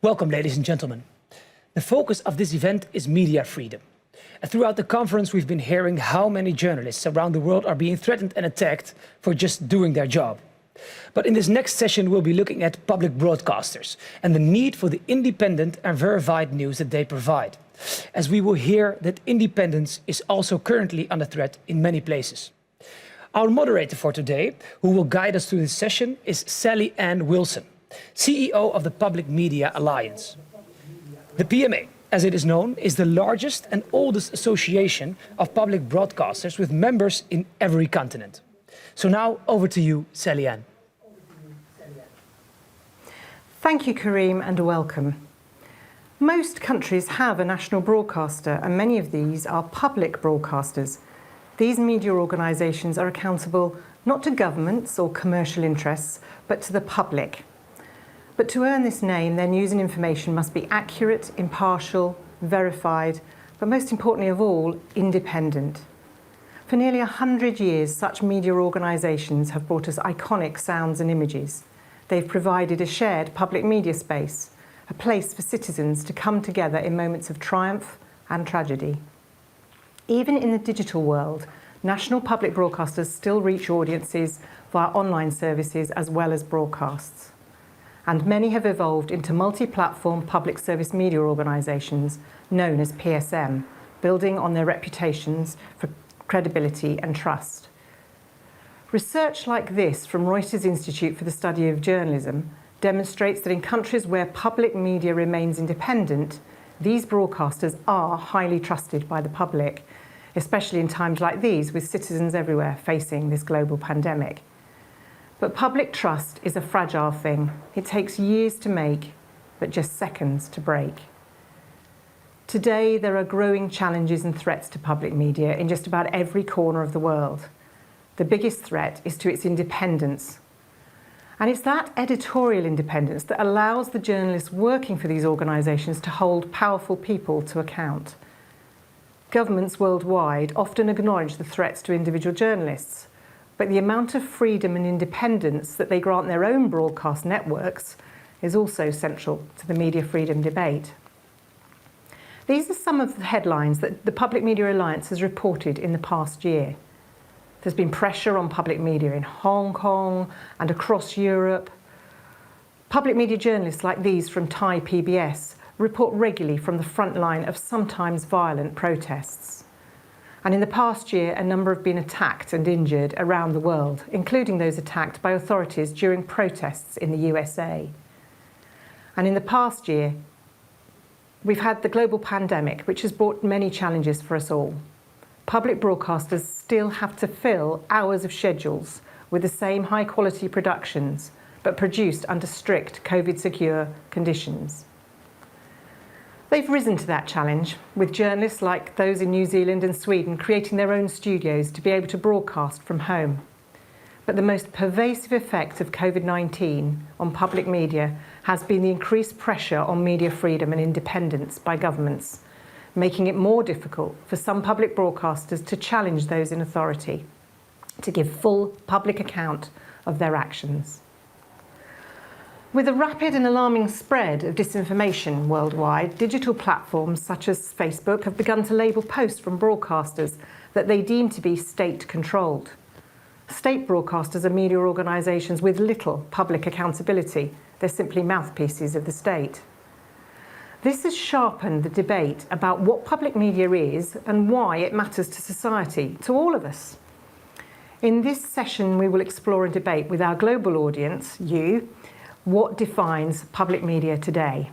Welcome, ladies and gentlemen. The focus of this event is media freedom. And throughout the conference, we've been hearing how many journalists around the world are being threatened and attacked for just doing their job. But in this next session, we'll be looking at public broadcasters and the need for the independent and verified news that they provide, as we will hear that independence is also currently under threat in many places. Our moderator for today, who will guide us through this session, is Sally Ann Wilson, CEO of the Public Media Alliance. The PMA, as it is known, is the largest and oldest association of public broadcasters with members in every continent. So now over to you, Sally Ann. Thank you, Kareem, and welcome. Most countries have a national broadcaster, and many of these are public broadcasters. These media organisations are accountable not to governments or commercial interests, but to the public. But to earn this name, their news and information must be accurate, impartial, verified, but most importantly of all, independent. For nearly 100 years, such media organisations have brought us iconic sounds and images. They've provided a shared public media space, a place for citizens to come together in moments of triumph and tragedy. Even in the digital world, national public broadcasters still reach audiences via online services as well as broadcasts. And many have evolved into multi-platform public service media organisations known as PSM, building on their reputations for credibility and trust. Research like this from Reuters Institute for the Study of Journalism demonstrates that in countries where public media remains independent, these broadcasters are highly trusted by the public, especially in times like these with citizens everywhere facing this global pandemic. But public trust is a fragile thing. It takes years to make, but just seconds to break. Today, there are growing challenges and threats to public media in just about every corner of the world. The biggest threat is to its independence. And it's that editorial independence that allows the journalists working for these organisations to hold powerful people to account. Governments worldwide often acknowledge the threats to individual journalists, but the amount of freedom and independence that they grant their own broadcast networks is also central to the media freedom debate. These are some of the headlines that the Public Media Alliance has reported in the past year. There's been pressure on public media in Hong Kong and across Europe. Public media journalists like these from Thai PBS report regularly from the front line of sometimes violent protests. And in the past year, a number have been attacked and injured around the world, including those attacked by authorities during protests in the USA. And in the past year, we've had the global pandemic, which has brought many challenges for us all. Public broadcasters still have to fill hours of schedules with the same high-quality productions, but produced under strict COVID-secure conditions. They've risen to that challenge, with journalists like those in New Zealand and Sweden creating their own studios to be able to broadcast from home. But the most pervasive effect of COVID-19 on public media has been the increased pressure on media freedom and independence by governments, making it more difficult for some public broadcasters to challenge those in authority, to give full public account of their actions. With the rapid and alarming spread of disinformation worldwide, digital platforms such as Facebook have begun to label posts from broadcasters that they deem to be state-controlled. State broadcasters are media organisations with little public accountability. They're simply mouthpieces of the state. This has sharpened the debate about what public media is and why it matters to society, to all of us. In this session, we will explore and debate with our global audience, you, what defines public media today.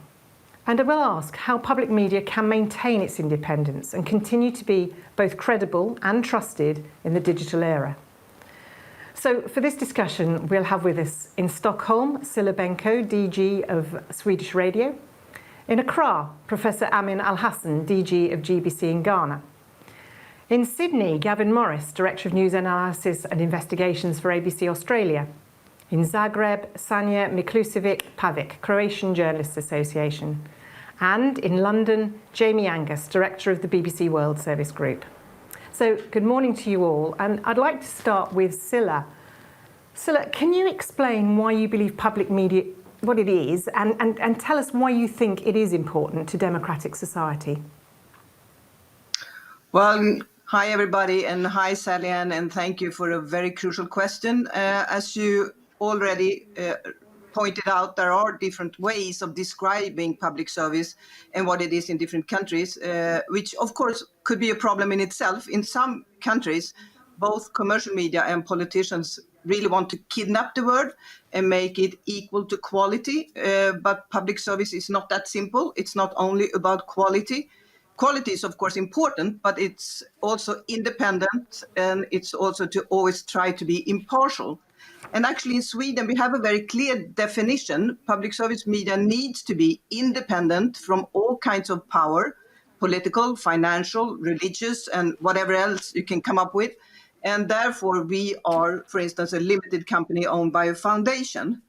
And I will ask how public media can maintain its independence and continue to be both credible and trusted in the digital era. So for this discussion, we'll have with us in Stockholm, Silla Benko, DG of Swedish Radio. In Accra, Professor Amin Al-Hassan, DG of GBC in Ghana. In Sydney, Gavin Morris, Director of News Analysis and Investigations for ABC Australia. In Zagreb, Sanja Miklusevic-Pavic, Croatian Journalists Association. And in London, Jamie Angus, Director of the BBC World Service Group. So good morning to you all, and I'd like to start with Silla. Silla, can you explain why you believe public media what it is and tell us why you think it is important to democratic society. Well, hi everybody, and hi Sally-Ann, and thank you for a very crucial question. As you already pointed out, there are different ways of describing public service and what it is in different countries, which of course could be a problem in itself. In some countries, both commercial media and politicians really want to kidnap the word and make it equal to quality. But public service is not that simple. It's not only about quality. Quality is, of course, important, but it's also independent, and it's also to always try to be impartial. And actually, in Sweden, we have a very clear definition. Public service media needs to be independent from all kinds of power, political, financial, religious, and whatever else you can come up with. And therefore, we are, for instance, a limited company owned by a foundation.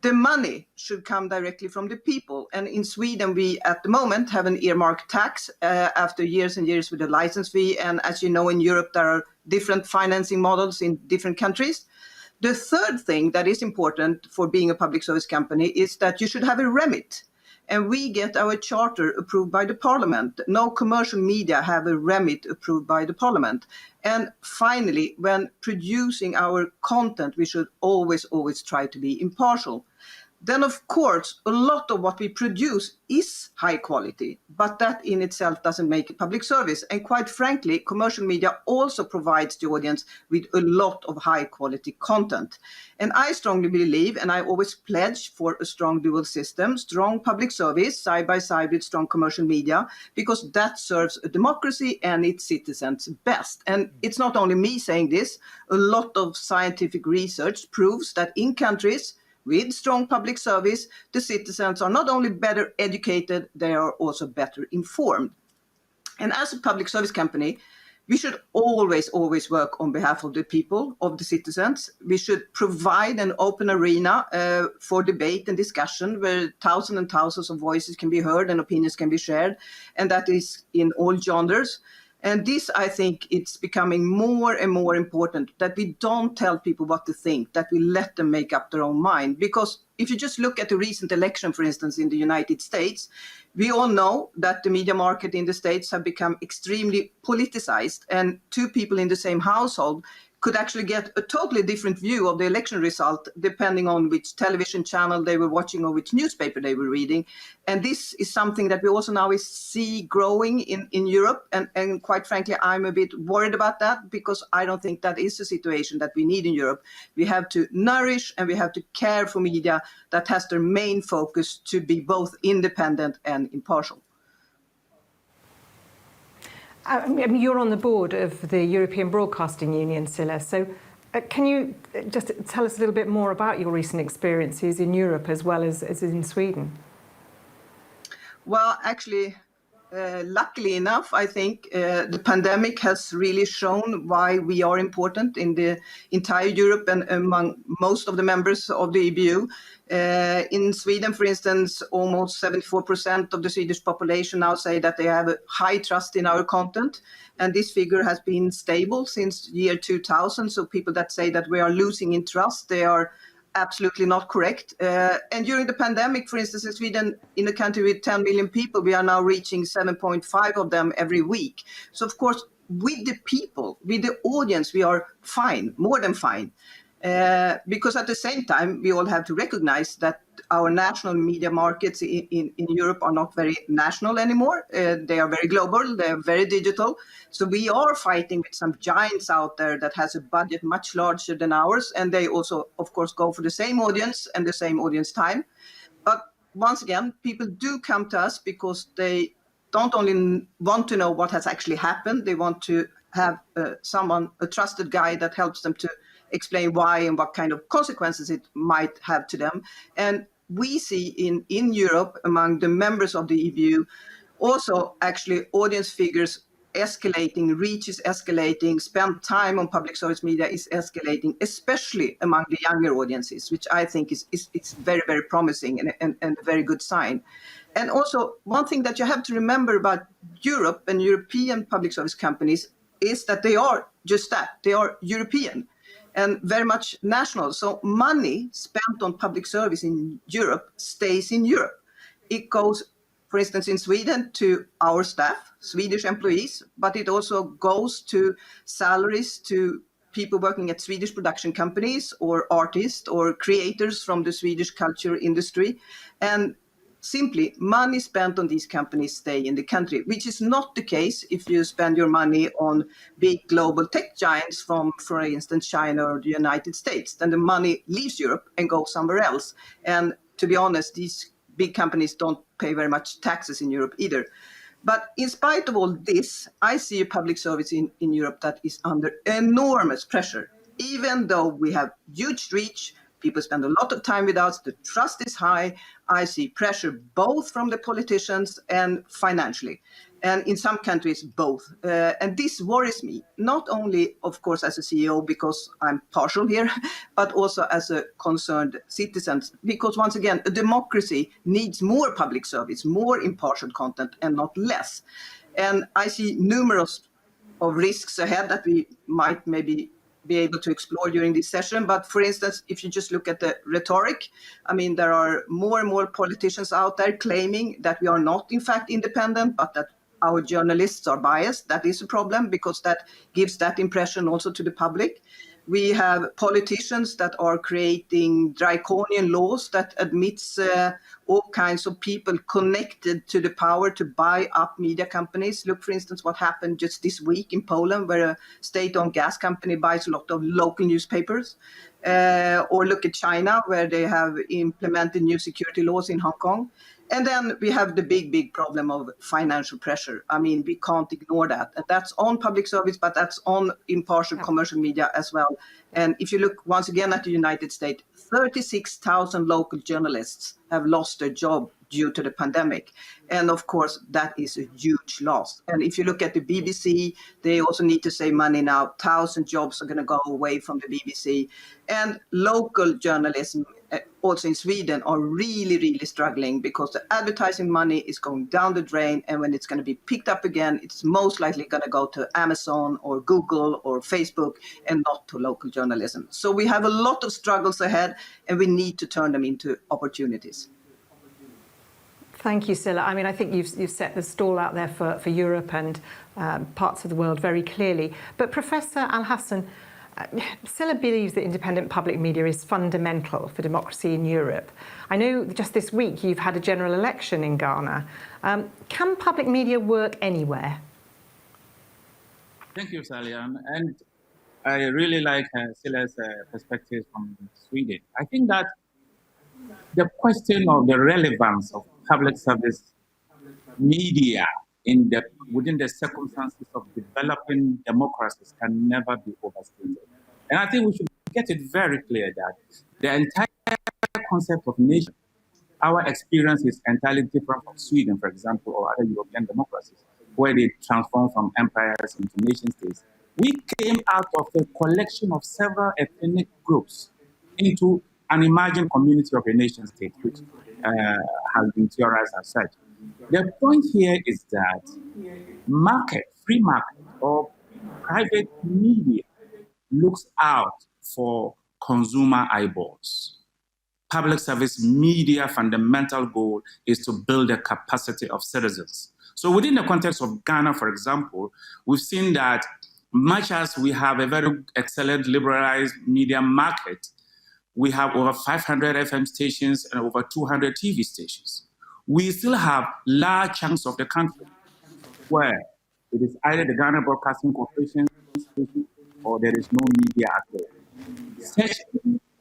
The money should come directly from the people. And in Sweden, we at the moment have an earmarked tax after years and years with a license fee. And as you know, in Europe, there are different financing models in different countries. The third thing that is important for being a public service company is that you should have a remit. And we get our charter approved by the parliament. No commercial media have a remit approved by the parliament. And finally, when producing our content, we should always try to be impartial. Then, of course, a lot of what we produce is high quality, but that in itself doesn't make it public service. And quite frankly, commercial media also provides the audience with a lot of high quality content. And I strongly believe, and I always pledge for a strong dual system, strong public service side by side with strong commercial media, because that serves a democracy and its citizens best. And it's not only me saying this. A lot of scientific research proves that in countries with strong public service, the citizens are not only better educated, they are also better informed. And as a public service company, we should always work on behalf of the people, of the citizens. We should provide an open arena for debate and discussion where thousands and thousands of voices can be heard and opinions can be shared, and that is in all genres. And this, I think, it's becoming more and more important that we don't tell people what to think, that we let them make up their own mind. Because if you just look at the recent election, for instance, in the United States, we all know that the media market in the States have become extremely politicized, and two people in the same household could actually get a totally different view of the election result depending on which television channel they were watching or which newspaper they were reading. And this is something that we also now see growing in Europe. And quite frankly, I'm a bit worried about that, because I don't think that is the situation that we need in Europe. We have to nourish and we have to care for media that has their main focus to be both independent and impartial. You're on the board of the European Broadcasting Union, Silla. So can you just tell us a little bit more about your recent experiences in Europe as well as in Sweden? Well, actually, luckily enough, I think the pandemic has really shown why we are important in the entire Europe and among most of the members of the EBU. In Sweden, for instance, almost 74% of the Swedish population now say that they have a high trust in our content. And this figure has been stable since year 2000. So people that say that we are losing in trust, they are absolutely not correct. And during the pandemic, for instance, in Sweden, in a country with 10 million people, we are now reaching 7.5 of them every week. So, of course, with the people, with the audience, we are fine, more than fine. Because at the same time, we all have to recognize that our national media markets in Europe are not very national anymore. They are very global, they are very digital. So we are fighting with some giants out there that has a budget much larger than ours. And they also, of course, go for the same audience and the same audience time. But once again, people do come to us because they don't only want to know what has actually happened, they want to have someone, a trusted guy that helps them to explain why and what kind of consequences it might have to them. And we see in Europe, among the members of the EBU, also actually audience figures escalating, reach is escalating, spend time on public service media is escalating, especially among the younger audiences, which I think is very, very promising and a very good sign. And also, one thing that you have to remember about Europe and European public service companies is that they are just that, they are European. and very much national. So money spent on public service in Europe stays in Europe. It goes, for instance, in Sweden to our staff, Swedish employees, but it also goes to salaries to people working at Swedish production companies or artists or creators from the Swedish culture industry. And simply, money spent on these companies stay in the country, which is not the case if you spend your money on big global tech giants from, for instance, China or the United States. Then the money leaves Europe and goes somewhere else. And to be honest, these big companies don't pay very much taxes in Europe either. But in spite of all this, I see a public service in Europe that is under enormous pressure. Even though we have huge reach, people spend a lot of time with us, the trust is high, I see pressure both from the politicians and financially. And in some countries, both. And this worries me, not only, of course, as a CEO, because I'm partial here, but also as a concerned citizen. Because once again, a democracy needs more public service, more impartial content, and not less. And I see numerous of risks ahead that we might maybe be able to explore during this session. But for instance, if you just look at the rhetoric, I mean, there are more and more politicians out there claiming that we are not, in fact, independent, but that our journalists are biased. That is a problem because that gives that impression also to the public. We have politicians that are creating draconian laws that admits all kinds of people connected to the power to buy up media companies. Look, for instance, what happened just this week in Poland, where a state-owned gas company buys a lot of local newspapers. Or look at China, where they have implemented new security laws in Hong Kong. And then we have the big problem of financial pressure. I mean, we can't ignore that. And that's on public service, but that's on impartial commercial media as well. And if you look once again at the United States, 36,000 local journalists have lost their job due to the pandemic. And of course, that is a huge loss. And if you look at the BBC, they also need to save money now. 1,000 jobs are going to go away from the BBC. And local journalism, also in Sweden, are really struggling because the advertising money is going down the drain. And when it's going to be picked up again, it's most likely going to go to Amazon or Google or Facebook and not to local journalism. So we have a lot of struggles ahead and we need to turn them into opportunities. Thank you, Scilla. I mean, I think you've set the stall out there for Europe and parts of the world very clearly. But Professor Al-Hassan, Scilla believes that independent public media is fundamental for democracy in Europe. I know just this week you've had a general election in Ghana. Can public media work anywhere? Thank you, Salian. And I really like Scilla's perspective from Sweden. I think that the question of the relevance of public service media within the circumstances of developing democracies can never be overstated. And I think we should get it very clear that the entire concept of nation, our experience is entirely different from Sweden, for example, or other European democracies, where they transform from empires into nation states. We came out of a collection of several ethnic groups into an imagined community of a nation state, which has been theorized as such. The point here is that free market, or private media looks out for consumer eyeballs. Public service media fundamental goal is to build the capacity of citizens. So within the context of Ghana, for example, we've seen that much as we have a very excellent liberalized media market, we have over 500 FM stations and over 200 TV stations. We still have large chunks of the country where it is either the Ghana Broadcasting Corporation station or there is no media at all. Such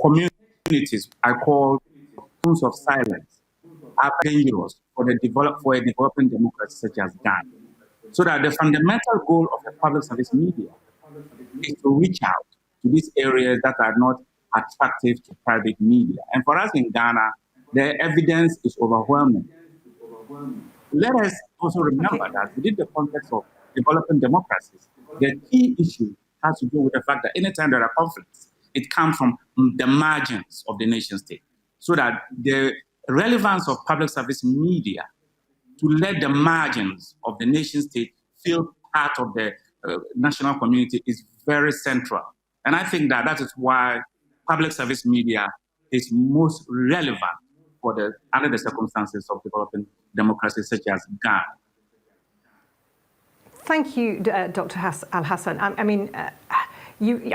communities I call zones of silence are dangerous for a developing democracy such as Ghana. So that the fundamental goal of the public service media is to reach out to these areas that are not attractive to private media. And for us in Ghana, the evidence is overwhelming. Let us also remember that within the context of developing democracies, the key issue has to do with the fact that anytime there are conflicts, it comes from the margins of the nation state. So that the relevance of public service media to let the margins of the nation state feel part of the national community is very central And I think that that is why public service media is most relevant under the circumstances of developing democracies such as Ghana. Thank you, Dr. Al-Hassan. I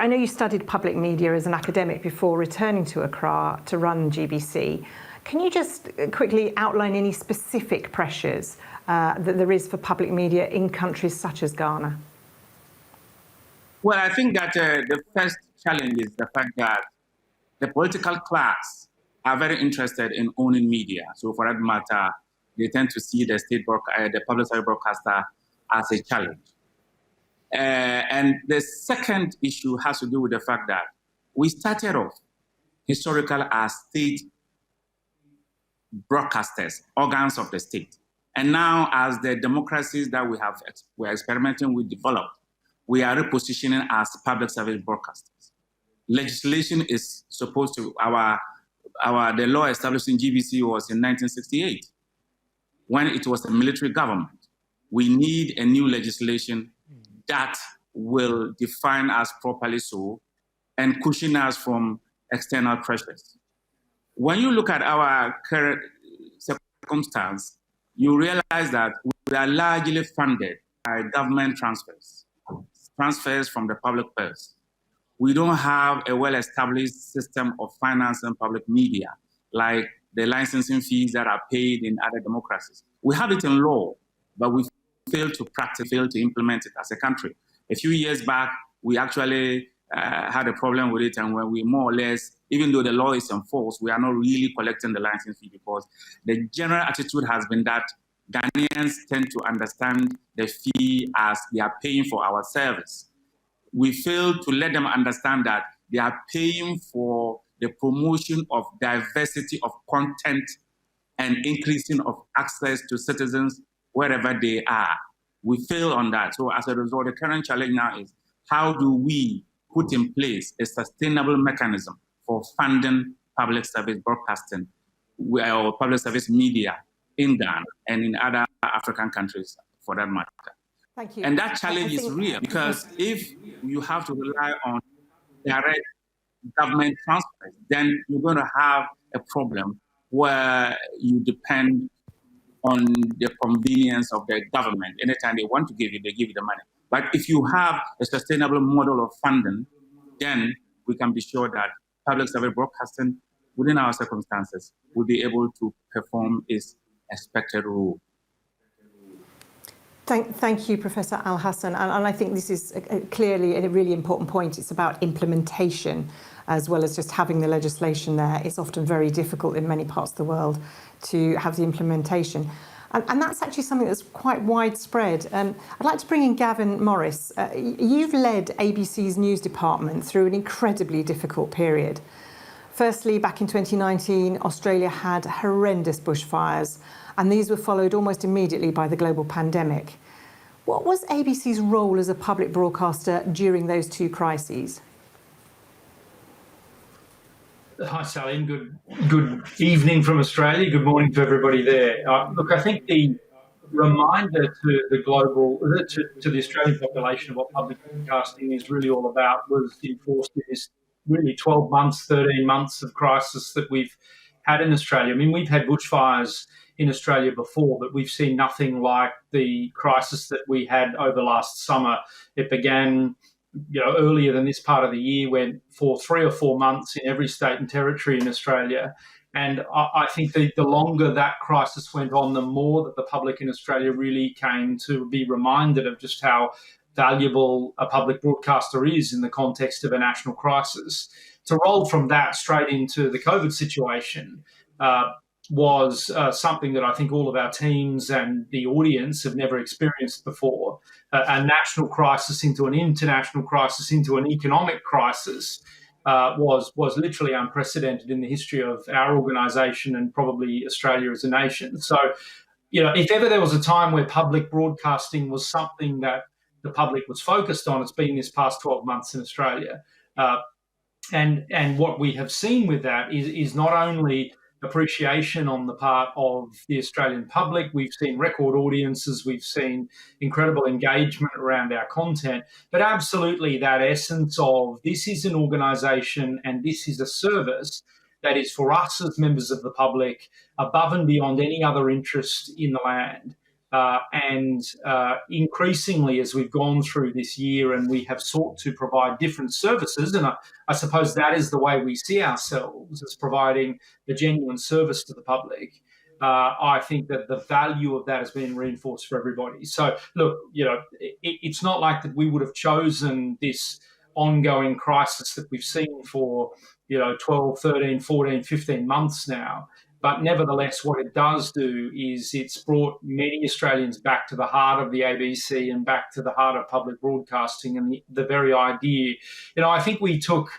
know you studied public media as an academic before returning to Accra to run GBC. Can you just quickly outline any specific pressures that there is for public media in countries such as Ghana? Well, I think that the first challenge is the fact that the political class are very interested in owning media. So for that matter, they tend to see the the public service broadcaster as a challenge. And the second issue has to do with the fact that we started off historical as state broadcasters, organs of the state. And now as the democracies that we're experimenting with developed, we are repositioning as public service broadcasters. Legislation is supposed to, the law established in GBC was in 1968, when it was a military government. We need a new legislation that will define us properly so and cushion us from external pressures. When you look at our current circumstance, you realize that we are largely funded by government transfers from the public purse. We don't have a well-established system of financing public media, like the licensing fees that are paid in other democracies. We have it in law, but we fail to implement it as a country. A few years back, we actually had a problem with it, and when we more or less, even though the law is enforced, we are not really collecting the license fee because the general attitude has been that Ghanaians tend to understand the fee as they are paying for our service. We fail to let them understand that they are paying for the promotion of diversity of content and increasing of access to citizens wherever they are. We fail on that. So as a result, the current challenge now is how do we put in place a sustainable mechanism for funding public service broadcasting or public service media in Ghana and in other African countries for that matter. Thank you. And that challenge is real because if you have to rely on direct government transfers, then you're going to have a problem where you depend on the convenience of the government. Anytime they want to give you, they give you the money. But if you have a sustainable model of funding, then we can be sure that public service broadcasting within our circumstances will be able to perform its expected role. Thank you, Professor Al-Hassan. And I think this is clearly a really important point. It's about implementation as well as just having the legislation there. It's often very difficult in many parts of the world to have the implementation. And that's actually something that's quite widespread. I'd like to bring in Gavin Morris. You've led ABC's news department through an incredibly difficult period. Firstly, back in 2019, Australia had horrendous bushfires, and these were followed almost immediately by the global pandemic. What was ABC's role as a public broadcaster during those two crises? Hi, Sally, and good evening from Australia. Good morning to everybody there. Look, I think the reminder to the Australian population of what public broadcasting is really all about was enforced in this really 12 months, 13 months of crisis that we've had in Australia. I mean, we've had bushfires in Australia before, but we've seen nothing like the crisis that we had over last summer. It began earlier than this part of the year, went for 3 or 4 months in every state and territory in Australia. And I think the longer that crisis went on, the more that the public in Australia really came to be reminded of just how valuable a public broadcaster is in the context of a national crisis. To roll from that straight into the COVID situation was something that I think all of our teams and the audience have never experienced before. A national crisis into an international crisis into an economic crisis was literally unprecedented in the history of our organisation and probably Australia as a nation. So, if ever there was a time where public broadcasting was something that the public was focused on, it's been this past 12 months in Australia. And what we have seen with that is not only appreciation on the part of the Australian public. We've seen record audiences, we've seen incredible engagement around our content, but absolutely that essence of this is an organisation and this is a service that is for us as members of the public above and beyond any other interest in the land. Increasingly, as we've gone through this year and we have sought to provide different services, and I suppose that is the way we see ourselves, as providing a genuine service to the public, I think that the value of that has been reinforced for everybody. So, look, it's not like that we would have chosen this ongoing crisis that we've seen for, 12, 13, 14, 15 months now. But nevertheless, what it does do is it's brought many Australians back to the heart of the ABC and back to the heart of public broadcasting and the very idea. I think we took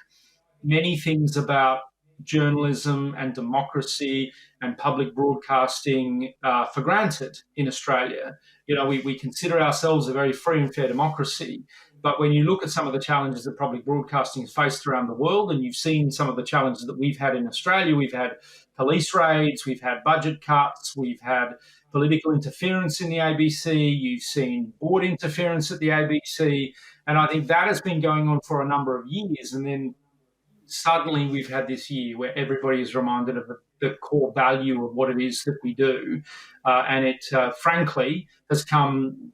many things about journalism and democracy and public broadcasting for granted in Australia. We consider ourselves a very free and fair democracy. But when you look at some of the challenges that public broadcasting has faced around the world, and you've seen some of the challenges that we've had in Australia, we've had police raids, we've had budget cuts, we've had political interference in the ABC, you've seen board interference at the ABC, and I think that has been going on for a number of years. And then suddenly we've had this year where everybody is reminded of the core value of what it is that we do. And it, frankly, has come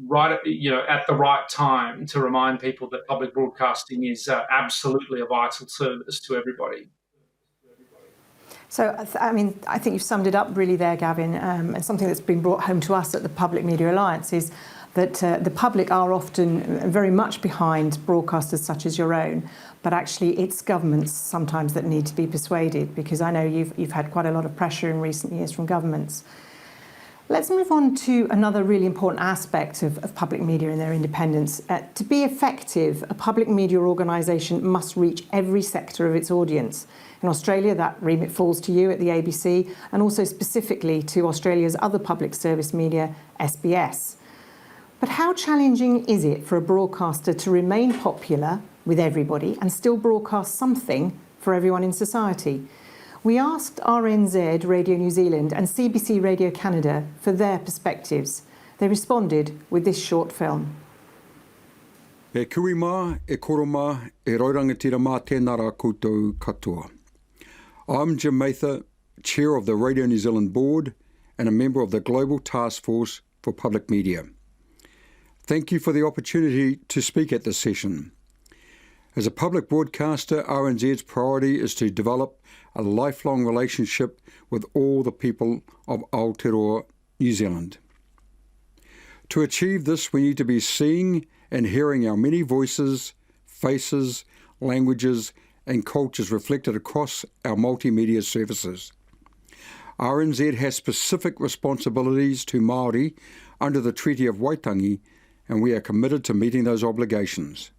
right at the right time to remind people that public broadcasting is absolutely a vital service to everybody. So, I think you've summed it up really there, Gavin, and something that's been brought home to us at the Public Media Alliance is that the public are often very much behind broadcasters such as your own, but actually it's governments sometimes that need to be persuaded, because I know you've had quite a lot of pressure in recent years from governments. Let's move on to another really important aspect of public media and their independence. To be effective, a public media organisation must reach every sector of its audience. In Australia, that remit falls to you at the ABC, and also specifically to Australia's other public service media, SBS. But how challenging is it for a broadcaster to remain popular with everybody and still broadcast something for everyone in society? We asked RNZ Radio New Zealand and CBC Radio Canada for their perspectives. They responded with this short film. E kui mā, e koroma, e raurangatira mā tēnā rā koutou katoa. I'm Jim Mather, Chair of the Radio New Zealand Board and a member of the Global Task Force for Public Media. Thank you for the opportunity to speak at this session. As a public broadcaster, RNZ's priority is to develop a lifelong relationship with all the people of Aotearoa, New Zealand. To achieve this, we need to be seeing and hearing our many voices, faces, languages and cultures reflected across our multimedia services. RNZ has specific responsibilities to Māori under the Treaty of Waitangi, and we are committed to meeting those obligations.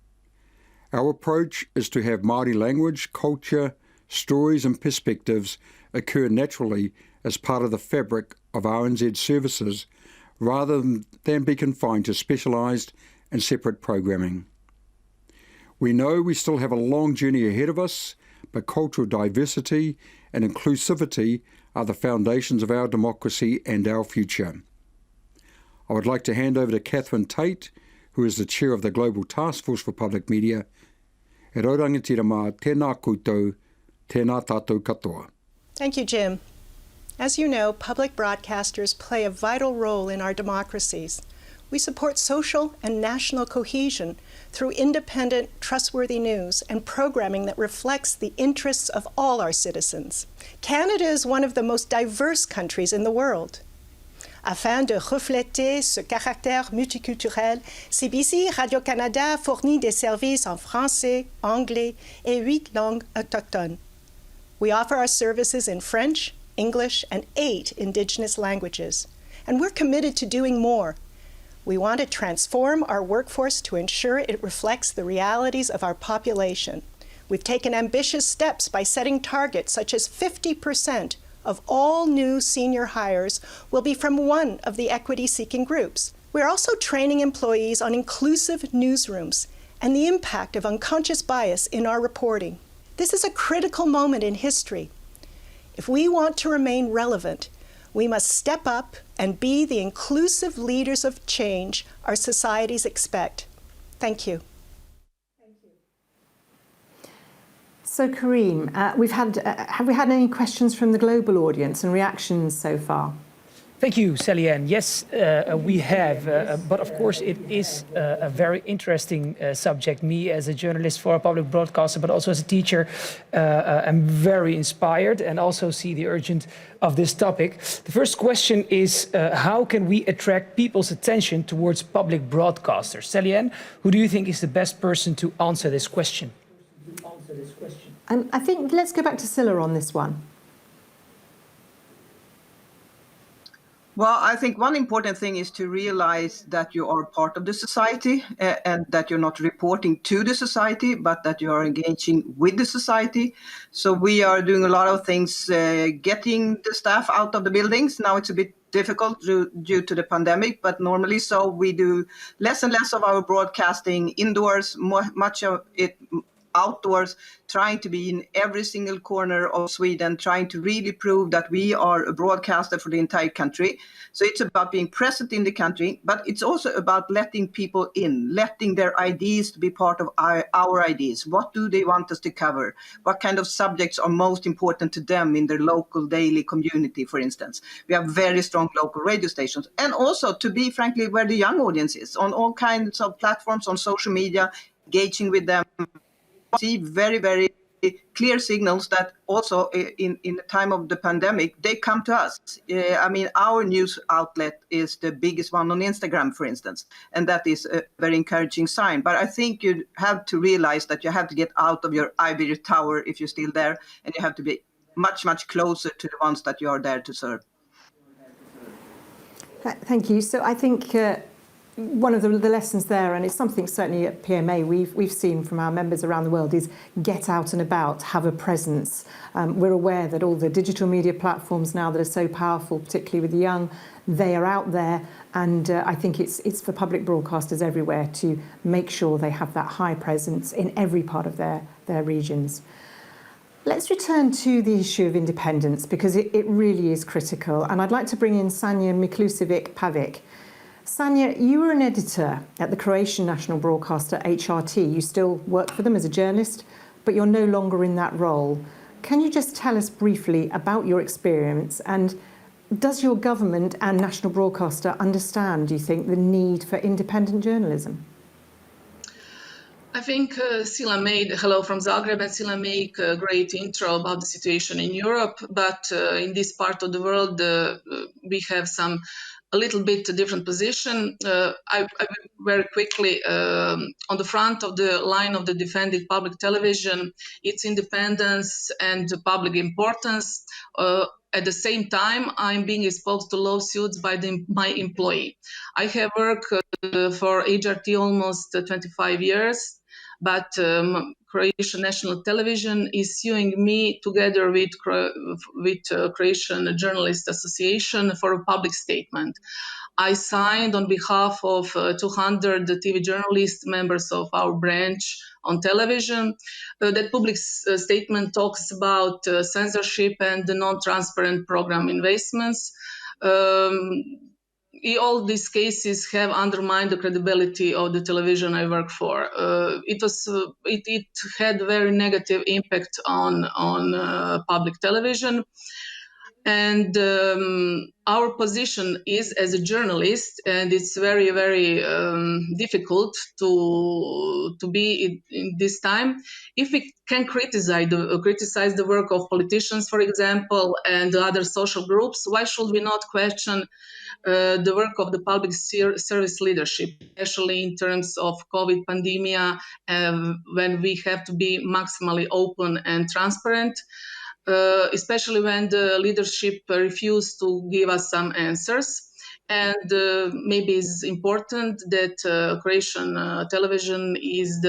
Our approach is to have Māori language, culture, stories and perspectives occur naturally as part of the fabric of RNZ services rather than be confined to specialised and separate programming. We know we still have a long journey ahead of us, but cultural diversity and inclusivity are the foundations of our democracy and our future. I would like to hand over to Catherine Tate, who is the Chair of the Global Task Force for Public Media. E raurangatira mā tēnā koutou, tēnā tātou katoa. Thank you, Jim. As you know, public broadcasters play a vital role in our democracies. We support social and national cohesion through independent, trustworthy news and programming that reflects the interests of all our citizens. Canada is one of the most diverse countries in the world. Afin de refléter ce caractère multiculturel, CBC Radio-Canada fournit des services en français, anglais et 8 langues autochtones. We offer our services in French, English, and 8 Indigenous languages. And we're committed to doing more. We want to transform our workforce to ensure it reflects the realities of our population. We've taken ambitious steps by setting targets such as 50% of all new senior hires will be from one of the equity-seeking groups. We're also training employees on inclusive newsrooms and the impact of unconscious bias in our reporting. This is a critical moment in history. If we want to remain relevant, we must step up and be the inclusive leaders of change our societies expect. Thank you. So, Kareem, have we had any questions from the global audience and reactions so far? Thank you, Sally-Ann. Yes, we have, but of course it is a very interesting subject. Me as a journalist for a public broadcaster, but also as a teacher, I'm very inspired and also see the urgent of this topic. The first question is, how can we attract people's attention towards public broadcasters? Sally-Ann, who do you think is the best person to answer this question? I think let's go back to Scylla on this one. Well, I think one important thing is to realize that you are part of the society and that you're not reporting to the society, but that you are engaging with the society. So we are doing a lot of things, getting the staff out of the buildings. Now it's a bit difficult due to the pandemic, but normally so we do less and less of our broadcasting indoors, much of it outdoors, trying to be in every single corner of Sweden, trying to really prove that we are a broadcaster for the entire country. So it's about being present in the country, but it's also about letting people in, letting their ideas to be part of our ideas. What do they want us to cover? What kind of subjects are most important to them in their local daily community, for instance? We have very strong local radio stations. And also, to be frankly, where the young audience is, on all kinds of platforms, on social media, engaging with them. See very, very clear signals that also in the time of the pandemic, they come to us. I mean, our news outlet is the biggest one on Instagram, for instance, and that is a very encouraging sign. But I think you have to realize that you have to get out of your ivory tower if you're still there, and you have to be much, much closer to the ones that you are there to serve. Thank you. So I think one of the lessons there, and it's something certainly at PMA we've seen from our members around the world, is get out and about, have a presence. We're aware that all the digital media platforms now that are so powerful, particularly with the young, they are out there, and I think it's for public broadcasters everywhere to make sure they have that high presence in every part of their regions. Let's return to the issue of independence, because it really is critical, and I'd like to bring in Sanja Miklusevic-Pavic. Sanja, you were an editor at the Croatian national broadcaster HRT. You still work for them as a journalist, but you're no longer in that role. Can you just tell us briefly about your experience, and does your government and national broadcaster understand, do you think, the need for independent journalism? I think Sila made, hello from Zagreb, and Sila made a great intro about the situation in Europe, but in this part of the world we have a little bit different position. I very quickly, on the front of the line of the defending public television, its independence and public importance. At the same time, I'm being exposed to lawsuits by my employee. I have worked for HRT almost 25 years, but Croatian National Television is suing me together with Croatian Journalist Association for a public statement. I signed on behalf of 200 TV journalists, members of our branch on television. That public statement talks about censorship and the non-transparent program investments. All these cases have undermined the credibility of the television I work for. It had very negative impact on public television. And our position is as a journalist, and it's very, very difficult to be in this time. If we can criticize the work of politicians, for example, and other social groups, why should we not question the work of the public service leadership, especially in terms of COVID pandemia, when we have to be maximally open and transparent? Especially when the leadership refused to give us some answers. And maybe it's important that Croatian television is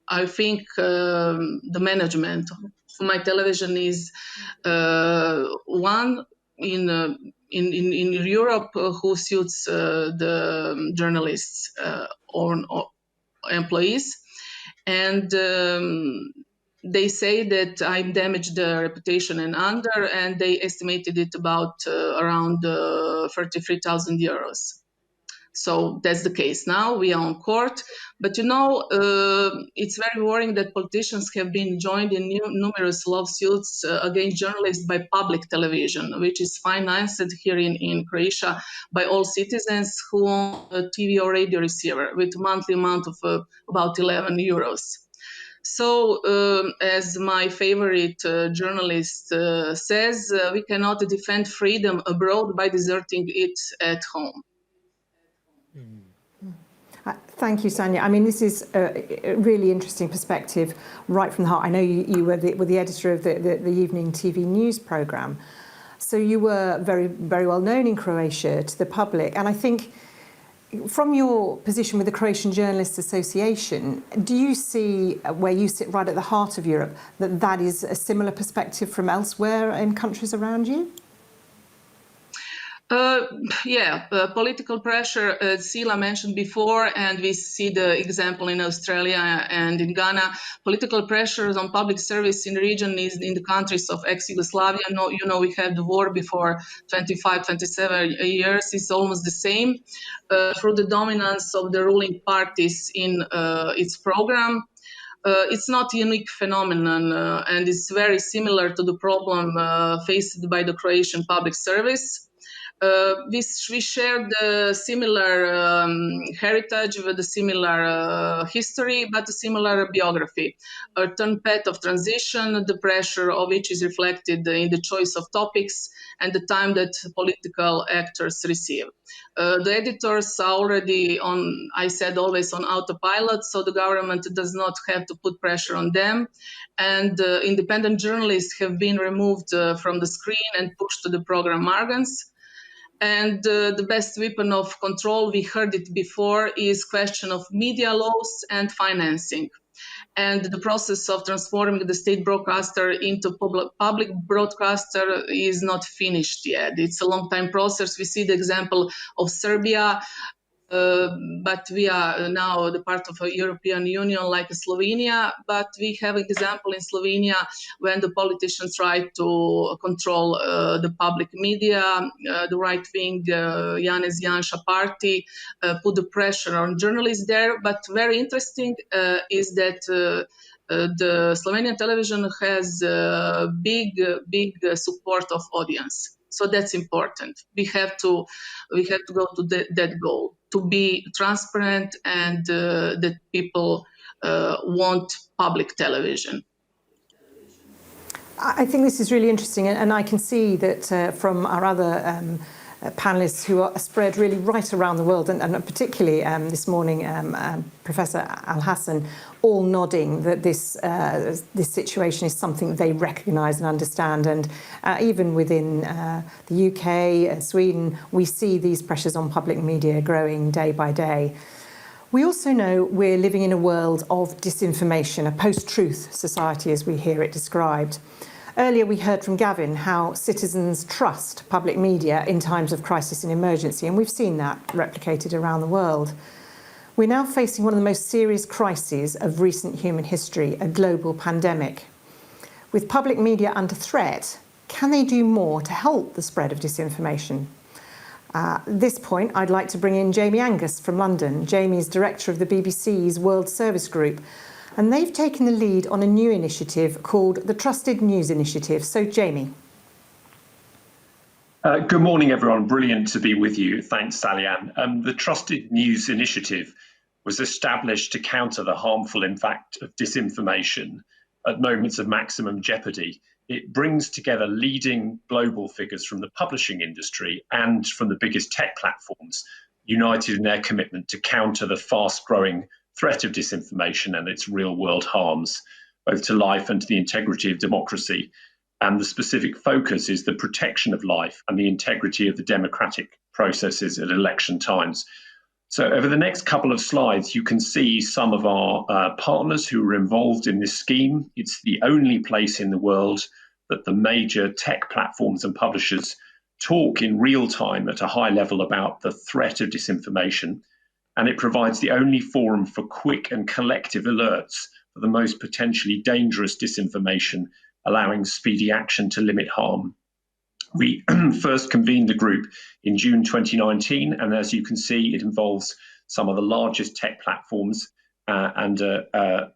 I think the management of my television is one in Europe who suits the journalists or employees. And they say that I'm damaged the reputation and honor, and they estimated it about around 33,000 euros. So that's the case now. We are on court. But it's very worrying that politicians have been joined in numerous lawsuits against journalists by public television, which is financed here in Croatia by all citizens who own a TV or radio receiver with a monthly amount of about 11 euros. So, as my favorite journalist says, we cannot defend freedom abroad by deserting it at home. Thank you, Sanja. I mean, this is a really interesting perspective right from the heart. I know you were the editor of the evening TV news programme. So you were very, very well known in Croatia to the public. And I think from your position with the Croatian Journalists Association, do you see, where you sit right at the heart of Europe, that is a similar perspective from elsewhere in countries around you? Political pressure, Sila mentioned before, and we see the example in Australia and in Ghana. Political pressures on public service in the region is in the countries of ex-Yugoslavia. We had the war before 25, 27 years. It's almost the same through the dominance of the ruling parties in its program. It's not a unique phenomenon, and it's very similar to the problem faced by the Croatian public service. We share the similar heritage with a similar history, but a similar biography. A turn path of transition, the pressure of which is reflected in the choice of topics and the time that political actors receive. The editors are already always on autopilot, so the government does not have to put pressure on them. And independent journalists have been removed from the screen and pushed to the program margins. And the best weapon of control, we heard it before, is question of media laws and financing. And the process of transforming the state broadcaster into public broadcaster is not finished yet. It's a long time process. We see the example of Serbia, but we are now the part of a European Union like Slovenia, but we have an example in Slovenia when the politicians try to control the public media, the right-wing Janez Janša party put the pressure on journalists there. But very interesting is that the Slovenian television has big support of audience. So that's important. We have to go to that goal, to be transparent and that people want public television. I think this is really interesting, and I can see that from our other panellists who are spread really right around the world, and particularly this morning, Professor Al-Hassan, all nodding that this situation is something they recognise and understand. And even within the UK, Sweden, we see these pressures on public media growing day by day. We also know we're living in a world of disinformation, a post-truth society as we hear it described. Earlier we heard from Gavin how citizens trust public media in times of crisis and emergency, and we've seen that replicated around the world. We're now facing one of the most serious crises of recent human history, a global pandemic. With public media under threat, can they do more to help the spread of disinformation? At this point, I'd like to bring in Jamie Angus from London. Jamie is director of the BBC's World Service Group, and they've taken the lead on a new initiative called the Trusted News Initiative. So, Jamie. Good morning, everyone. Brilliant to be with you. Thanks, Sally-Ann. The Trusted News Initiative was established to counter the harmful impact of disinformation at moments of maximum jeopardy. It brings together leading global figures from the publishing industry and from the biggest tech platforms, united in their commitment to counter the fast-growing threat of disinformation and its real-world harms, both to life and to the integrity of democracy. And the specific focus is the protection of life and the integrity of the democratic processes at election times. So over the next couple of slides, you can see some of our partners who are involved in this scheme. It's the only place in the world that the major tech platforms and publishers talk in real time at a high level about the threat of disinformation. And it provides the only forum for quick and collective alerts for the most potentially dangerous disinformation, allowing speedy action to limit harm. We first convened the group in June 2019, and as you can see, it involves some of the largest tech platforms and a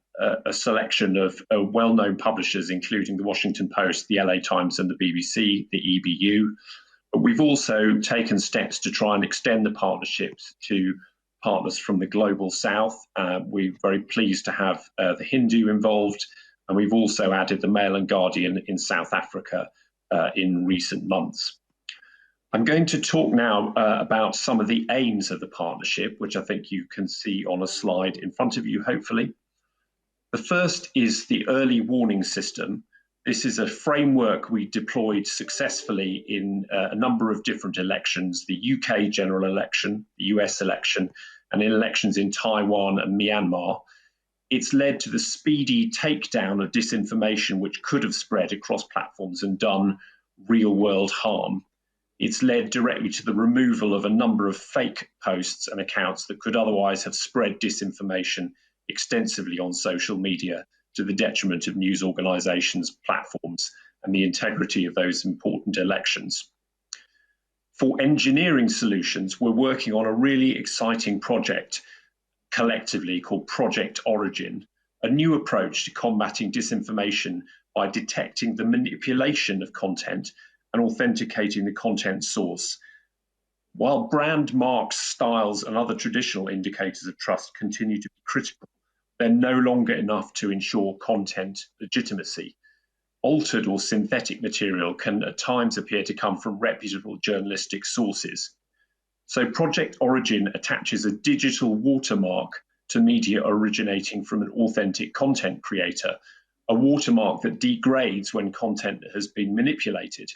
selection of well-known publishers, including the Washington Post, the LA Times and the BBC, the EBU. But we've also taken steps to try and extend the partnerships to partners from the global south. We're very pleased to have the Hindu involved, and we've also added the Mail and Guardian in South Africa in recent months. I'm going to talk now about some of the aims of the partnership, which I think you can see on a slide in front of you, hopefully. The first is the early warning system. This is a framework we deployed successfully in a number of different elections, the UK general election, the US election, and in elections in Taiwan and Myanmar. It's led to the speedy takedown of disinformation which could have spread across platforms and done real-world harm. It's led directly to the removal of a number of fake posts and accounts that could otherwise have spread disinformation extensively on social media to the detriment of news organisations, platforms, and the integrity of those important elections. For engineering solutions, we're working on a really exciting project collectively called Project Origin, a new approach to combating disinformation by detecting the manipulation of content and authenticating the content source. While brand marks, styles, and other traditional indicators of trust continue to be critical, they're no longer enough to ensure content legitimacy. Altered or synthetic material can at times appear to come from reputable journalistic sources. So Project Origin attaches a digital watermark to media originating from an authentic content creator, a watermark that degrades when content has been manipulated.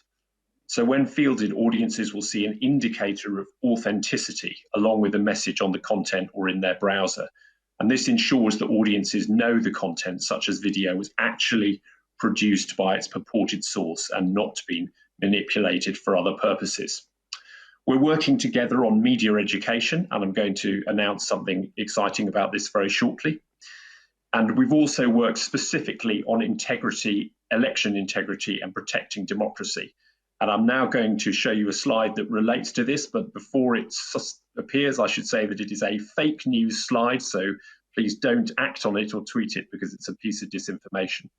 So when fielded, audiences will see an indicator of authenticity along with a message on the content or in their browser. And this ensures that audiences know the content, such as video, was actually produced by its purported source and not been manipulated for other purposes. We're working together on media education, and I'm going to announce something exciting about this very shortly. And we've also worked specifically on integrity, election integrity, and protecting democracy. And I'm now going to show you a slide that relates to this, but before it appears, I should say that it is a fake news slide, so please don't act on it or tweet it because it's a piece of disinformation.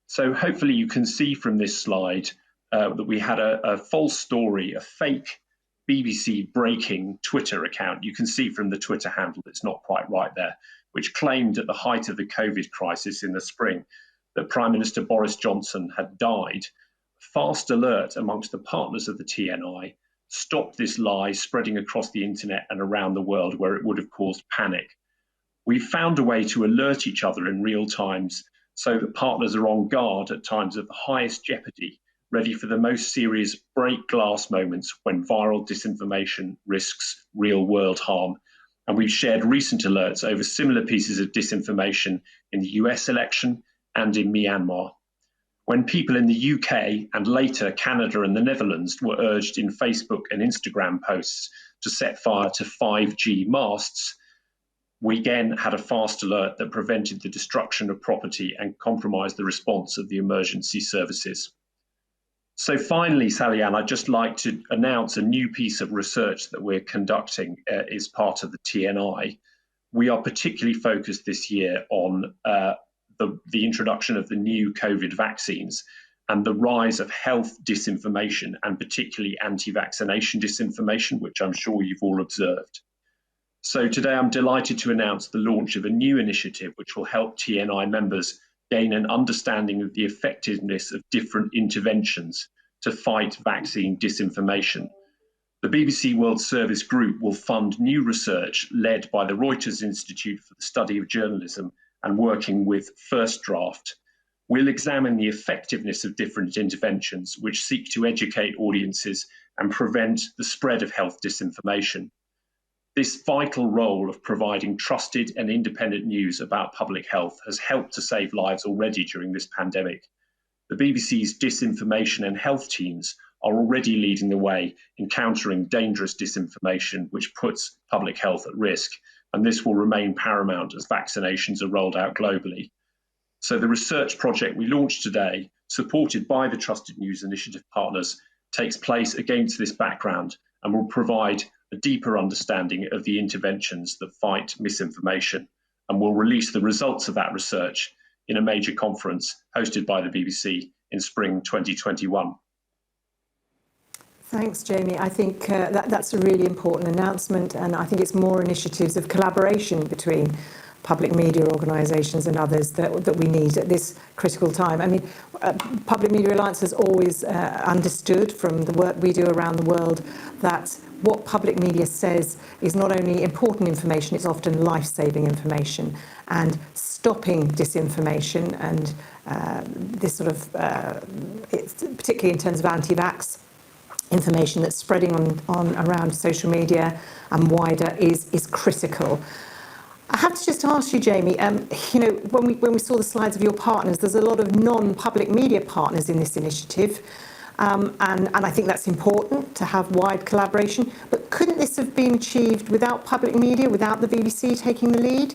So hopefully you can see from this slide that we had a false story, a fake BBC breaking Twitter account. You can see from the Twitter handle, it's not quite right there, which claimed at the height of the COVID crisis in the spring that Prime Minister Boris Johnson had died. Fast alert amongst the partners of the TNI stopped this lie spreading across the internet and around the world where it would have caused panic. We found a way to alert each other in real times so that partners are on guard at times of the highest jeopardy, ready for the most serious break glass moments when viral disinformation risks real world harm. And we've shared recent alerts over similar pieces of disinformation in the US election and in Myanmar. When people in the UK and later Canada and the Netherlands were urged in Facebook and Instagram posts to set fire to 5G masts, we again had a fast alert that prevented the destruction of property and compromised the response of the emergency services. So finally, Sally-Ann, I'd just like to announce a new piece of research that we're conducting as part of the TNI. We are particularly focused this year on the introduction of the new COVID vaccines and the rise of health disinformation, and particularly anti-vaccination disinformation, which I'm sure you've all observed. So today I'm delighted to announce the launch of a new initiative which will help TNI members gain an understanding of the effectiveness of different interventions to fight vaccine disinformation. The BBC World Service Group will fund new research led by the Reuters Institute for the Study of Journalism and working with First Draft. We'll examine the effectiveness of different interventions which seek to educate audiences and prevent the spread of health disinformation. This vital role of providing trusted and independent news about public health has helped to save lives already during this pandemic. The BBC's disinformation and health teams are already leading the way in countering dangerous disinformation which puts public health at risk. and this will remain paramount as vaccinations are rolled out globally. So the research project we launched today, supported by the Trusted News Initiative partners, takes place against this background and will provide a deeper understanding of the interventions that fight misinformation, and will release the results of that research in a major conference hosted by the BBC in spring 2021. Thanks, Jamie. I think that's a really important announcement, and I think it's more initiatives of collaboration between public media organisations and others that we need at this critical time. I mean, Public Media Alliance has always understood from the work we do around the world that what public media says is not only important information, it's often life-saving information. And stopping disinformation and this sort of, particularly in terms of anti-vax information that's spreading on around social media and wider is critical. I have to just ask you, Jamie, when we saw the slides of your partners, there's a lot of non-public media partners in this initiative, and I think that's important to have wide collaboration. But couldn't this have been achieved without public media, without the BBC taking the lead?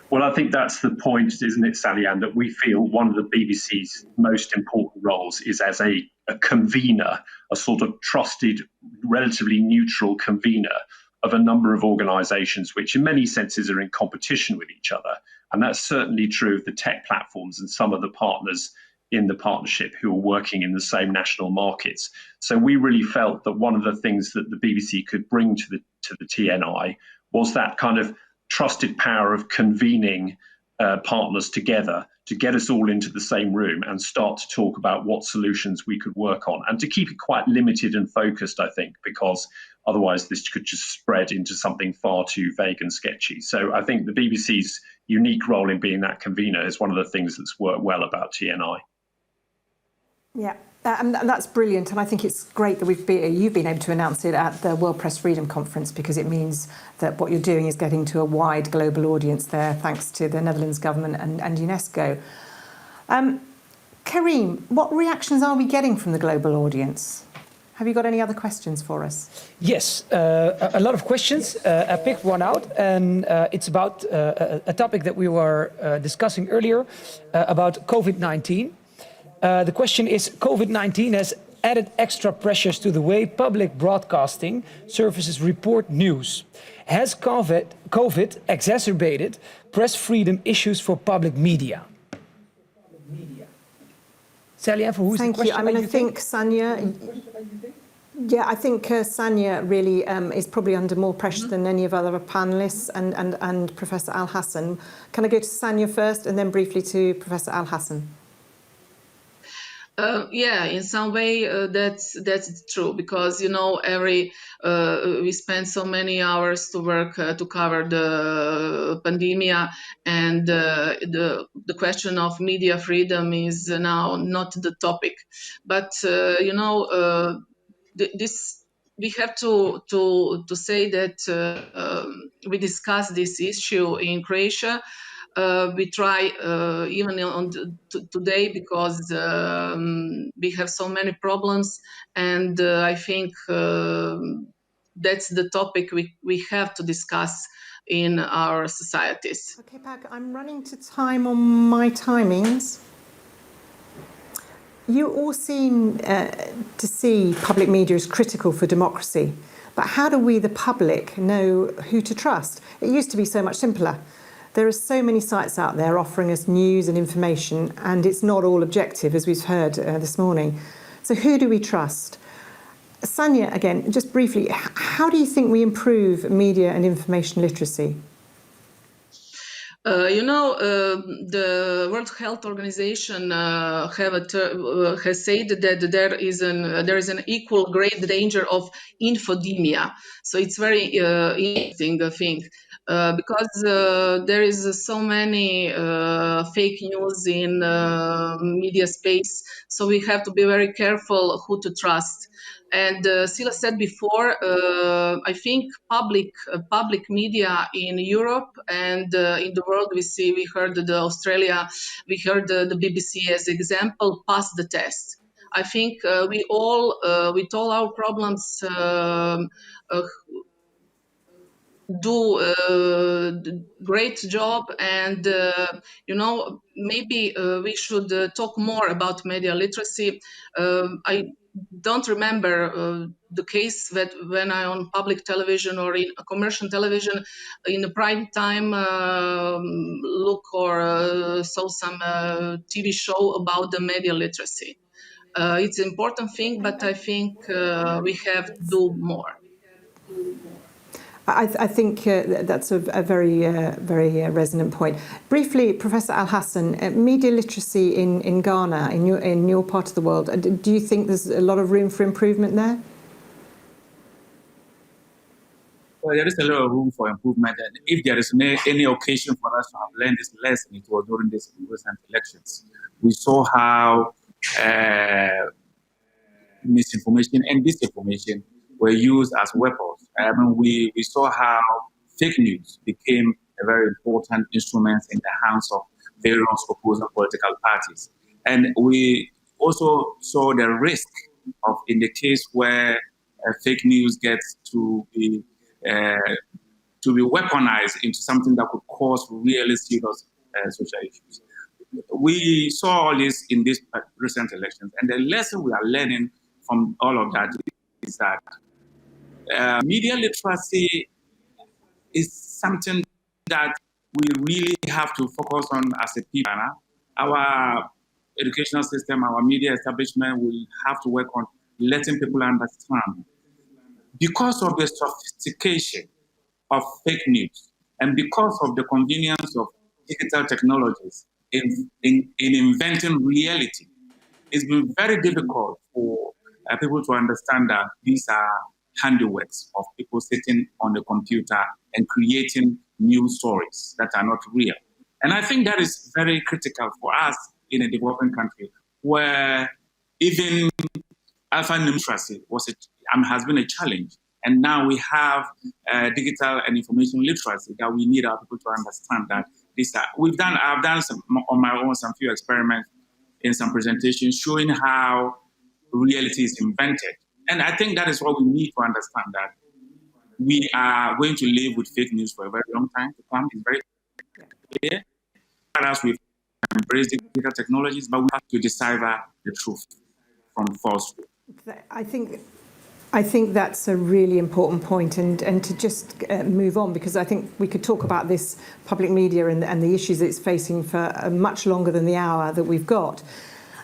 Well, I think that's the point, isn't it, Sally-Ann, that we feel one of the BBC's most important roles is as a convener, a sort of trusted, relatively neutral convener of a number of organisations which in many senses are in competition with each other. And that's certainly true of the tech platforms and some of the partners in the partnership who are working in the same national markets. So we really felt that one of the things that the BBC could bring to the TNI was that kind of trusted power of convening partners together to get us all into the same room and start to talk about what solutions we could work on, and to keep it quite limited and focused, I think, because otherwise this could just spread into something far too vague and sketchy. So I think the BBC's unique role in being that convener is one of the things that's worked well about TNI. Yeah, and that's brilliant. And I think it's great that you've been able to announce it at the World Press Freedom Conference, because it means that what you're doing is getting to a wide global audience there, thanks to the Netherlands government and UNESCO. Kareem, what reactions are we getting from the global audience? Have you got any other questions for us? Yes, a lot of questions. I picked one out, and it's about a topic that we were discussing earlier about COVID-19. The question is, COVID-19 has added extra pressures to the way public broadcasting services report news. Has COVID exacerbated press freedom issues for public media? Sally-Ann, who's the question? Thank you. I mean, I think Sanya... Yeah, I think Sanya really is probably under more pressure than any of our other panellists and Professor Al-Hassan. Can I go to Sanya first and then briefly to Professor Al-Hassan? Yeah, in some way that's true, because we spend so many hours to work to cover the pandemic, and the question of media freedom is now not the topic. But this we have to say that we discussed this issue in Croatia. We try even today, because we have so many problems, and I think that's the topic we have to discuss in our societies. Okay, Pak, I'm running to time on my timings. You all seem to see public media as critical for democracy, but how do we, the public, know who to trust? It used to be so much simpler. There are so many sites out there offering us news and information, and it's not all objective, as we've heard this morning. So who do we trust? Sanya, again, just briefly, how do you think we improve media and information literacy? The World Health Organization has said that there is an equal great danger of infodemia. So it's very interesting, I think. Because there is so many fake news in media space, so we have to be very careful who to trust. And Sila said before, I think public media in Europe and in the world, we heard Australia, we heard the BBC as example, passed the test. I think we all, with all our problems, do a great job, and maybe we should talk more about media literacy. I don't remember the case that when I on public television or in a commercial television in the prime time look or saw some TV show about the media literacy. It's an important thing, but I think we have to do more. I think that's a very resonant point. Briefly, Professor Al-Hassan, media literacy in Ghana, in your part of the world, do you think there's a lot of room for improvement there? Well, there is a lot of room for improvement, and if there is any occasion for us to have learned this lesson, it was during these recent elections. We saw how misinformation and disinformation were used as weapons. I mean, we saw how fake news became a very important instrument in the hands of various opposing political parties. And we also saw the risk of, in the case where fake news gets to be weaponized into something that could cause really serious social issues. We saw all this in these recent elections, and the lesson we are learning from all of that is that media literacy is something that we really have to focus on as a people. Our educational system, our media establishment will have to work on letting people understand. Because of the sophistication of fake news and because of the convenience of digital technologies in inventing reality, it's been very difficult for people to understand that these are handiworks of people sitting on the computer and creating new stories that are not real. And I think that is very critical for us in a developing country where even alpha numeracy has been a challenge. And now we have digital and information literacy that we need our people to understand that I've done some, on my own some few experiments in some presentations showing how reality is invented. And I think that is what we need to understand, that we are going to live with fake news for a very long time to come. It's very clear. As we've embraced digital technologies, but we have to decipher the truth from falsehood. I think that's a really important point, and to just move on, because I think we could talk about this public media and the issues it's facing for much longer than the hour that we've got.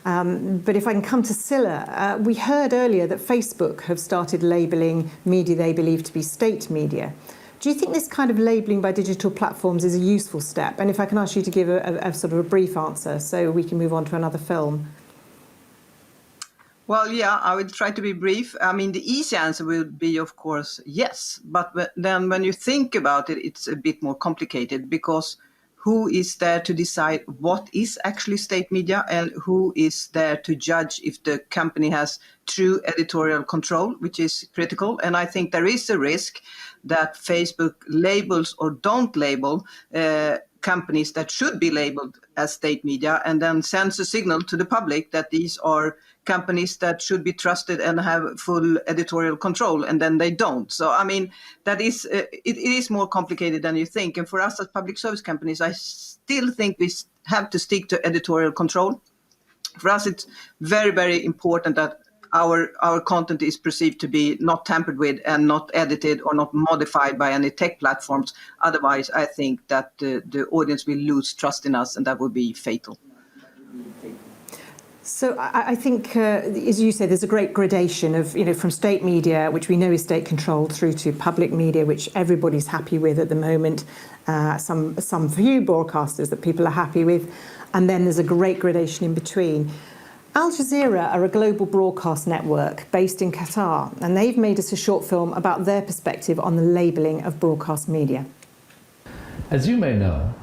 But if I can come to Scilla, we heard earlier that Facebook have started labelling media they believe to be state media. Do you think this kind of labelling by digital platforms is a useful step? And if I can ask you to give a sort of a brief answer so we can move on to another film. Well, yeah, I will try to be brief. I mean, the easy answer would be, of course, yes. But then when you think about it, it's a bit more complicated, because who is there to decide what is actually state media, and who is there to judge if the company has true editorial control, which is critical. And I think there is a risk that Facebook labels or don't label companies that should be labeled as state media, and then sends a signal to the public that these are companies that should be trusted and have full editorial control, and then they don't. So, I mean, that is it is more complicated than you think. And for us as public service companies, I still think we have to stick to editorial control. For us, it's very, very important that our content is perceived to be not tampered with and not edited or not modified by any tech platforms. Otherwise, I think that the audience will lose trust in us, and that would be fatal. So I think, as you say, there's a great gradation of, from state media, which we know is state controlled, through to public media, which everybody's happy with at the moment. Some few broadcasters that people are happy with, and then there's a great gradation in between. Al Jazeera are a global broadcast network based in Qatar, and they've made us a short film about their perspective on the labelling of broadcast media. As you may know,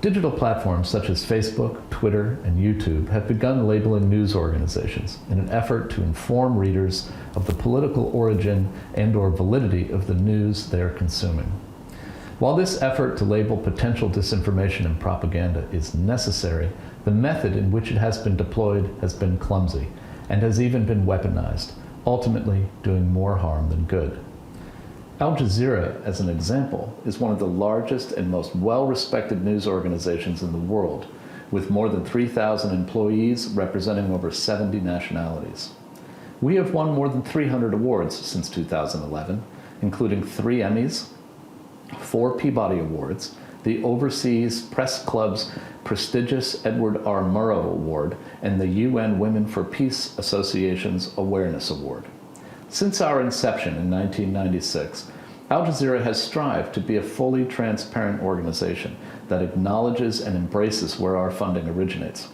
digital platforms such as Facebook, Twitter, and YouTube have begun labeling news organizations in an effort to inform readers of the political origin and/or validity of the news they are consuming. While this effort to label potential disinformation and propaganda is necessary, the method in which it has been deployed has been clumsy and has even been weaponized, ultimately doing more harm than good. Al Jazeera, as an example, is one of the largest and most well-respected news organizations in the world, with more than 3,000 employees representing over 70 nationalities. We have won more than 300 awards since 2011, including 3 Emmys, 4 Peabody Awards, the Overseas Press Club's prestigious Edward R. Murrow Award, and the UN Women for Peace Association's Awareness Award. Since our inception in 1996, Al Jazeera has strived to be a fully transparent organization that acknowledges and embraces where our funding originates,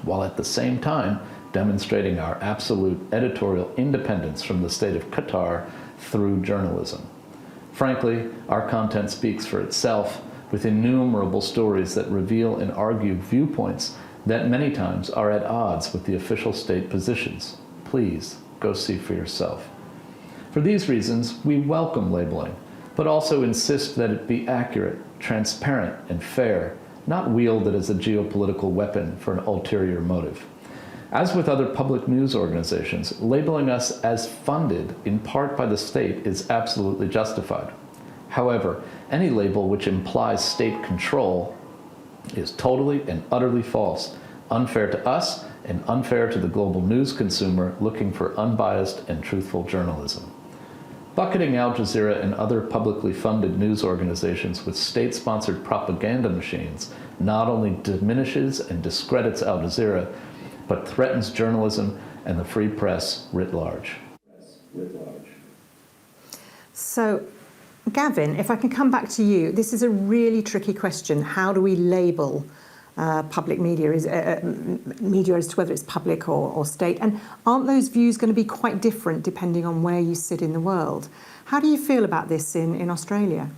while at the same time demonstrating our absolute editorial independence from the state of Qatar through journalism. Frankly, our content speaks for itself, with innumerable stories that reveal and argue viewpoints that many times are at odds with the official state positions. Please go see for yourself. For these reasons, we welcome labeling, but also insist that it be accurate, transparent, and fair, not wielded as a geopolitical weapon for an ulterior motive. As with other public news organizations, labeling us as funded in part by the state is absolutely justified. However, any label which implies state control is totally and utterly false, unfair to us and unfair to the global news consumer looking for unbiased and truthful journalism. Bucketing Al Jazeera and other publicly funded news organizations with state-sponsored propaganda machines not only diminishes and discredits Al Jazeera, but threatens journalism and the free press writ large. So, Gavin, if I can come back to you, this is a really tricky question. How do we label public media, media as to whether it's public or state? And aren't those views going to be quite different depending on where you sit in the world? How do you feel about this in Australia?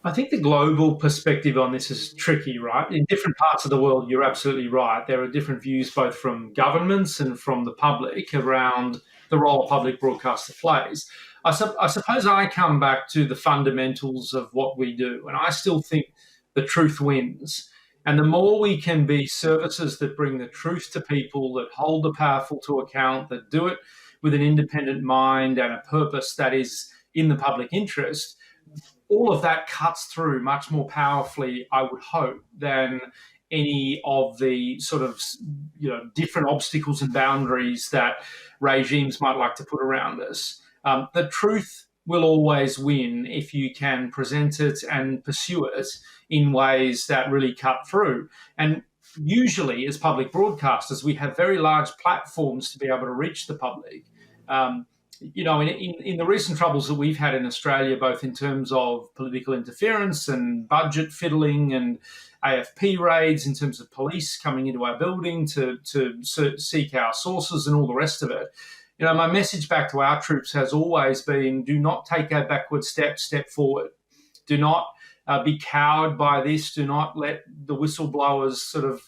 I think the global perspective on this is tricky, right? In different parts of the world, you're absolutely right. There are different views both from governments and from the public around the role a public broadcaster plays. I suppose I come back to the fundamentals of what we do, and I still think the truth wins. And the more we can be services that bring the truth to people, that hold the powerful to account, that do it with an independent mind and a purpose that is in the public interest, all of that cuts through much more powerfully, I would hope, than any of the sort of, different obstacles and boundaries that regimes might like to put around us. The truth will always win if you can present it and pursue it in ways that really cut through. And usually, as public broadcasters, we have very large platforms to be able to reach the public. In the recent troubles that we've had in Australia, both in terms of political interference and budget fiddling and AFP raids, in terms of police coming into our building to seek our sources and all the rest of it, my message back to our troops has always been, do not take a backward step, step forward. Do not be cowed by this. Do not let the whistleblowers sort of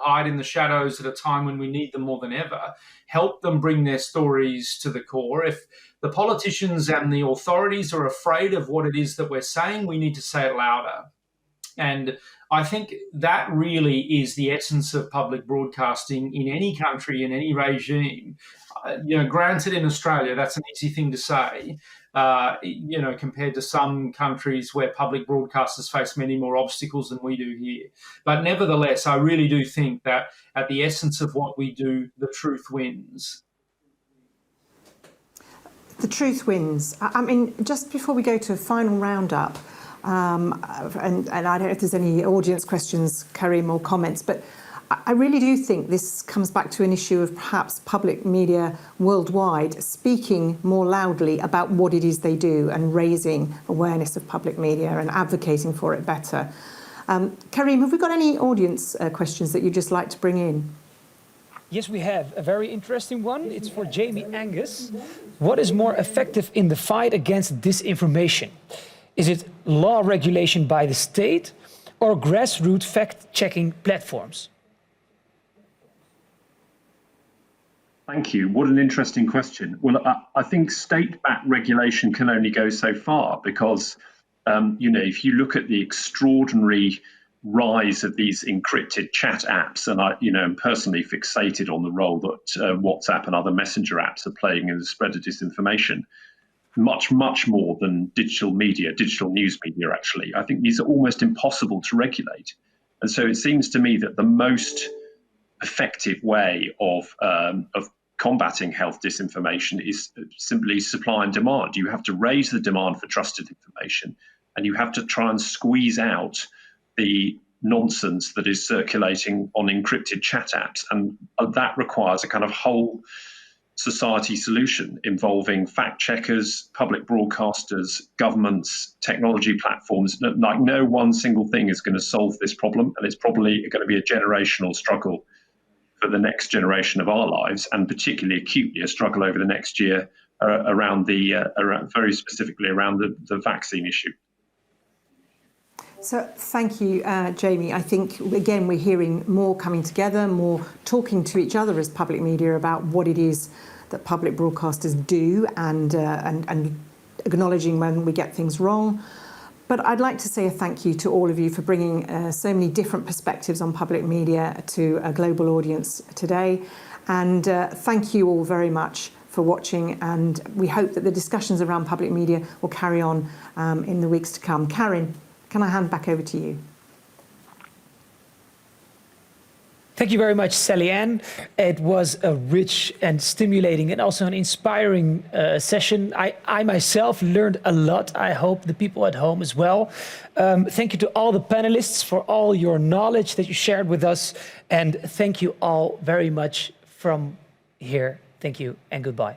hide in the shadows at a time when we need them more than ever. Help them bring their stories to the core. If the politicians and the authorities are afraid of what it is that we're saying, we need to say it louder. And I think that really is the essence of public broadcasting in any country, in any regime. Granted, in Australia, that's an easy thing to say, compared to some countries where public broadcasters face many more obstacles than we do here. But nevertheless, I really do think that at the essence of what we do, the truth wins. The truth wins. I mean, just before we go to a final roundup, and I don't know if there's any audience questions, Karim, or comments, but I really do think this comes back to an issue of perhaps public media worldwide speaking more loudly about what it is they do and raising awareness of public media and advocating for it better. Karim, have we got any audience questions that you'd just like to bring in? Yes, we have. A very interesting one. It's for Jamie Angus. What is more effective in the fight against disinformation? Is it law regulation by the state or grassroots fact-checking platforms? Thank you. What an interesting question. Well, I think state-backed regulation can only go so far because, if you look at the extraordinary rise of these encrypted chat apps, and I'm personally fixated on the role that WhatsApp and other messenger apps are playing in the spread of disinformation. much, much more than digital media, digital news media, actually. I think these are almost impossible to regulate. And so it seems to me that the most effective way of combating health disinformation is simply supply and demand. You have to raise the demand for trusted information, and you have to try and squeeze out the nonsense that is circulating on encrypted chat apps. And that requires a kind of whole society solution involving fact checkers, public broadcasters, governments, technology platforms. Like, no one single thing is going to solve this problem, and it's probably going to be a generational struggle for the next generation of our lives, and particularly acutely a struggle over the next year around very specifically around the vaccine issue. So thank you, Jamie. I think, again, we're hearing more coming together, more talking to each other as public media about what it is that public broadcasters do, and acknowledging when we get things wrong. But I'd like to say a thank you to all of you for bringing so many different perspectives on public media to a global audience today. And thank you all very much for watching. And we hope that the discussions around public media will carry on in the weeks to come. Karin, can I hand back over to you? Thank you very much, Sally Ann. It was a rich and stimulating and also an inspiring session. I myself learned a lot. I hope the people at home as well. Thank you to all the panelists for all your knowledge that you shared with us. And thank you all very much from here. Thank you and goodbye.